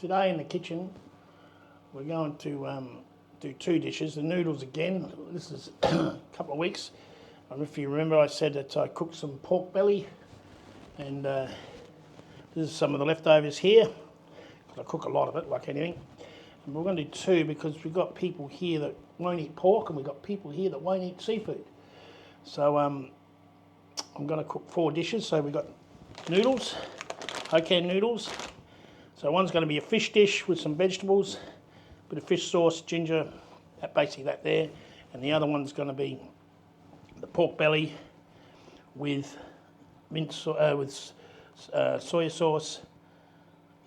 Today in the kitchen we're going to do two dishes. The noodles again. This is a couple of weeks. And if you remember, I said that I cooked some pork belly, and this is some of the leftovers here. I cook a lot of it, like anything. And we're going to do two because we've got people here that won't eat pork, and we've got people here that won't eat seafood. So I'm going to cook four dishes. So we've got noodles, Hokkien noodles. So one's going to be a fish dish with some vegetables, a bit of fish sauce, ginger, basically that there. And the other one's going to be the pork belly with soy sauce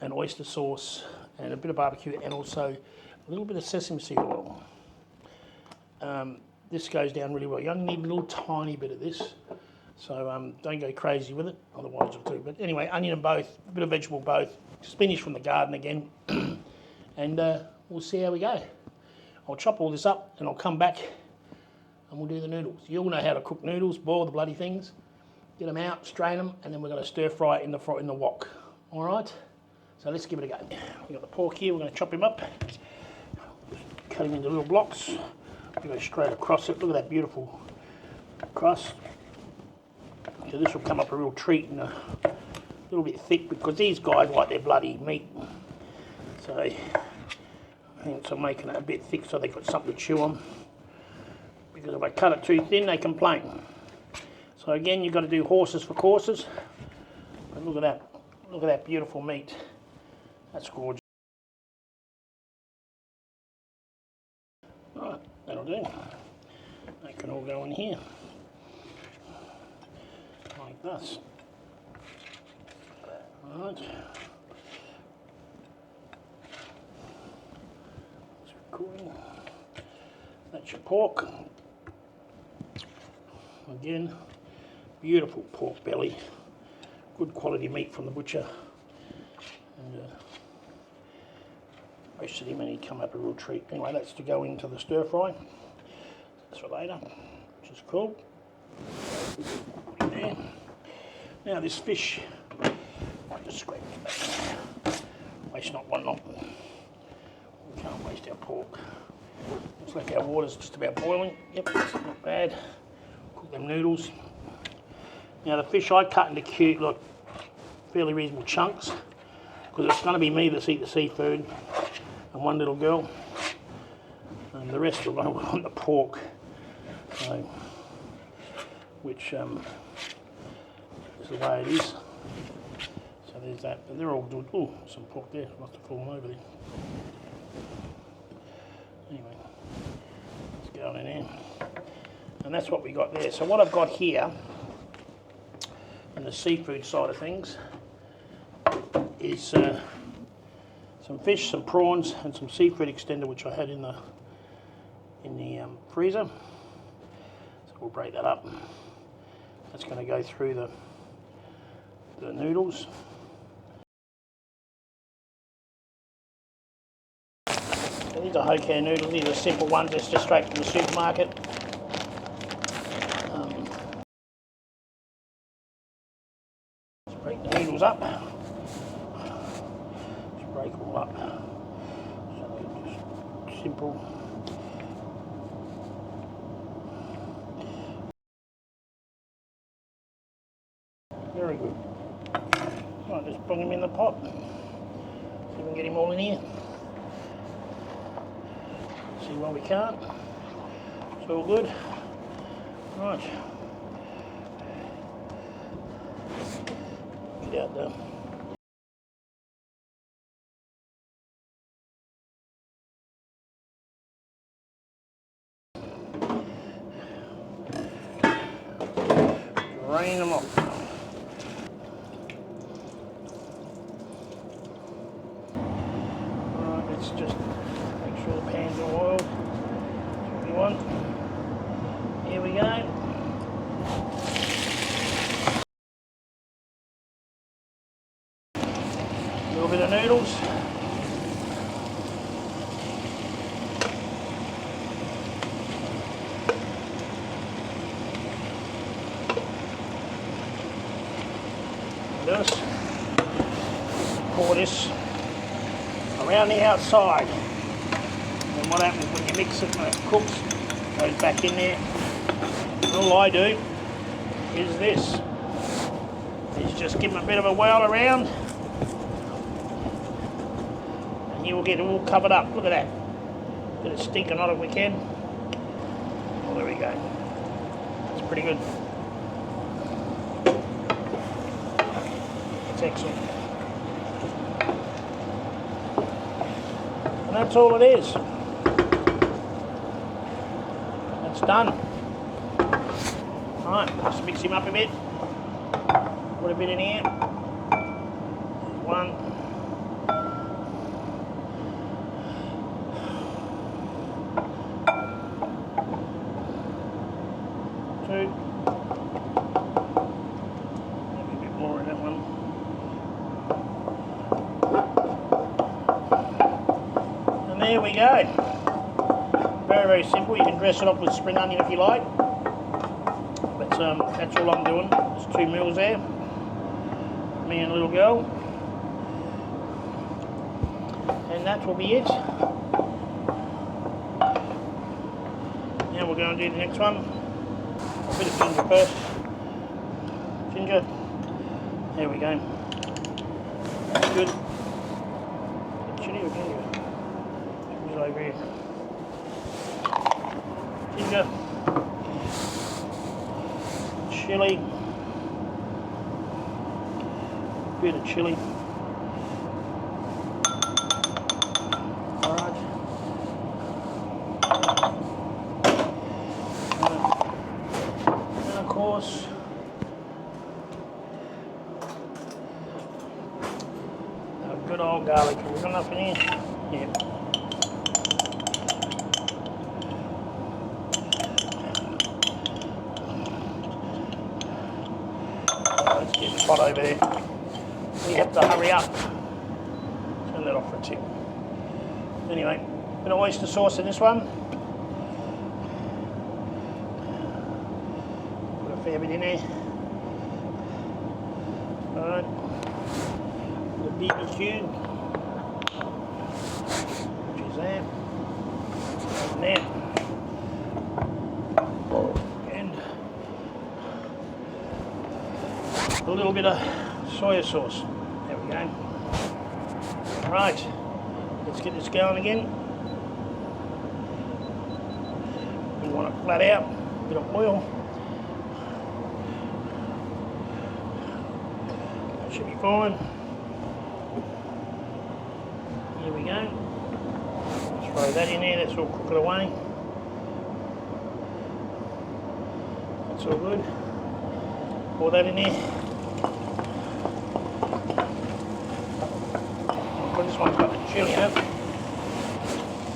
and oyster sauce and a bit of barbecue, and also a little bit of sesame seed oil. This goes down really well. You only need a little tiny bit of this, so don't go crazy with it, otherwise it'll do. But anyway, onion and both, a bit of vegetable both, spinach from the garden again, and we'll see how we go. I'll chop all this up and I'll come back and we'll do the noodles. You all know how to cook noodles, boil the bloody things, get them out, strain them, and then we're going to stir fry it in the wok. All right? So let's give it a go. We've got the pork here, we're going to chop him up, cut him into little blocks. We'll go straight across it. Look at that beautiful crust. So this will come up a real treat and a little bit thick because these guys like their bloody meat. So I think I'm making it a bit thick so they've got something to chew on. Because if I cut it too thin, they complain. So again, you've got to do horses for courses. But look at that. Look at that beautiful meat. That's gorgeous. Right, that'll do. They can all go in here. Like this. Right. It's recording. That's your pork. Again, beautiful pork belly. Good quality meat from the butcher. And roasted him and he'd come up a real treat. Anyway, that's to go into the stir fry. That's for later, which is cool. There. Now this fish, I just scrape it back. Waste not, one not. We can't waste our pork. Looks like our water's just about boiling. Yep, it's not bad. Cook them noodles. Now the fish I cut into cute, look, fairly reasonable chunks, because it's going to be me that's eat the seafood and one little girl, and the rest are going to want the pork. So, which is the way it is. So there's that. But they're all good. Oh, some pork there. Must have fallen over there. Anyway, let's go on in there. And that's what we got there. So what I've got here, on the seafood side of things, is some fish, some prawns, and some seafood extender, which I had in the freezer. So we'll break that up. That's going to go through the noodles. So these are Hokkien noodles. These are simple ones. It's just straight from the supermarket. Let's break the noodles up. Just break them all up. So just simple. Very good. Right, just bring him in the pot. See if we can get him all in here. See why we can't. It's all good. Right. Get out there. Drain them off. Let's just make sure the pans are oiled. That's what we want. Here we go. A little bit of noodles. This. Pour this around the outside. And what happens when you mix it and it cooks, it goes back in there. All I do is this. Is just give them a bit of a whirl around. And you will get it all covered up. Look at that. Bit of stinking on it if we can. Well, there we go. That's pretty good. That's excellent. And that's all it is. That's done. Alright, just mix him up a bit. Put a bit in here. One. Two. Maybe a bit more in that one. And there we go. Very, very simple. You can dress it up with spring onion if you like. But that's all I'm doing. There's 2 meals there. Me and a little girl. And that will be it. Now we're going to do the next one. A bit of ginger first. Ginger. There we go. That's good. Chili or ginger? Ginger's over here. Ginger. Chili. Bit of chili. Alright. And of course, a good old garlic. Have we got enough in here? Yeah. It's getting hot over there. We have to hurry up. Turn that off for a tick. Anyway, a bit of oyster sauce in this one. Put a fair bit in there. Alright. The BBQ. Which is there. And there. And a little bit of soya sauce. There we go. Right, let's get this going again. We want it flat out, a bit of oil. That should be fine. Here we go. Throw that in there, that's all cooked away. That's all good. Pour that in there. This one's got the chili in it.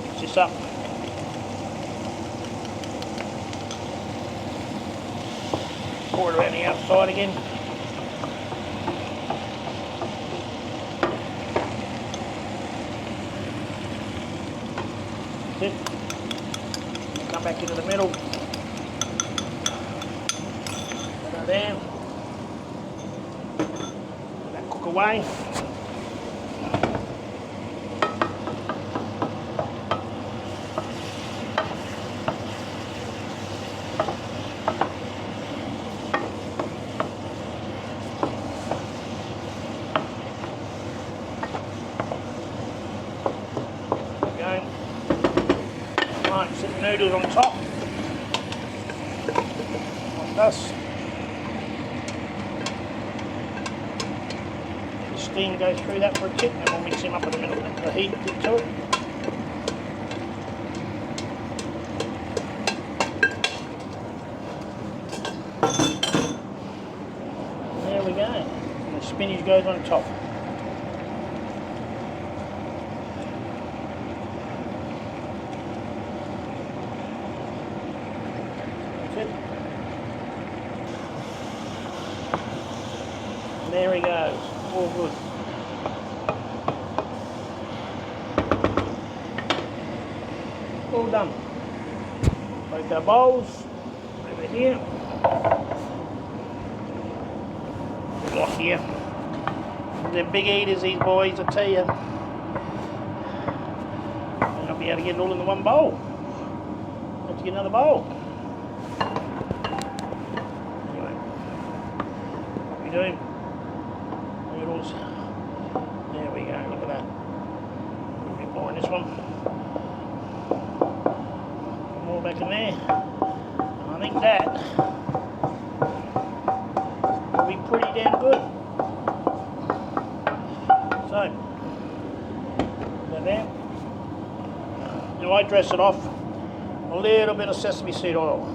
Mix this up. Pour it around the outside again. That's it. Come back into the middle. Put that there. Let that cook away. Right, set the noodles on top, like this. The steam goes through that for a tick, and we'll mix him up in the middle. Let the heat get to it. There we go. And the spinach goes on top. There he goes, all good. All done. Both our bowls over here. Lot here. They're big eaters, these boys, I tell you. be able to get it all in the one bowl. Have to get another bowl. Anyway, what we do? Noodles. There we go. Look at that. A little bit more in this one. More back in there. And I think that will be pretty damn good. So, there. Now I dress it off a little bit of sesame seed oil.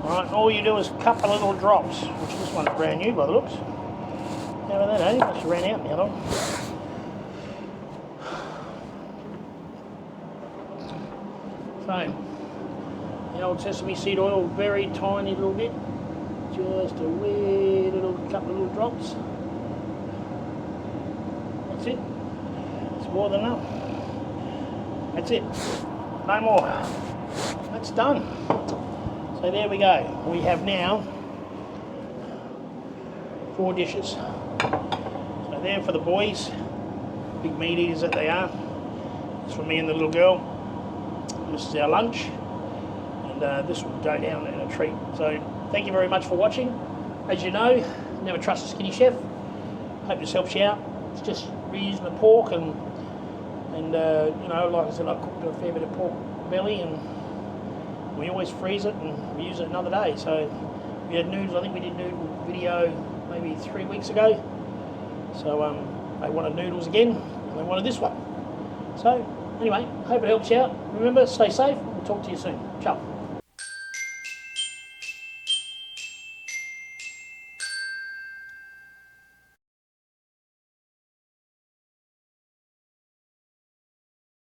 Alright, and all you do is a couple of little drops, which this one's brand new by the looks. How about that, eh? Must have ran out the other one. So, the old sesame seed oil, very tiny little bit. Just a wee little couple of little drops. That's it. It's more than enough. That's it. No more. That's done. So there we go. We have now 4 dishes. So there for the boys, big meat eaters that they are. It's for me and the little girl. This is our lunch, and this will go down in a treat. So thank you very much for watching. As you know, never trust a skinny chef. Hope this helps you out. It's just reusing the pork and you know, like I said, I cooked a fair bit of pork belly, and we always freeze it and we use it another day. So we had noodles. I think we did noodle video maybe 3 weeks ago. So they wanted noodles again, and they wanted this one. So anyway, hope it helps you out. Remember, stay safe. We'll talk to you soon. Ciao.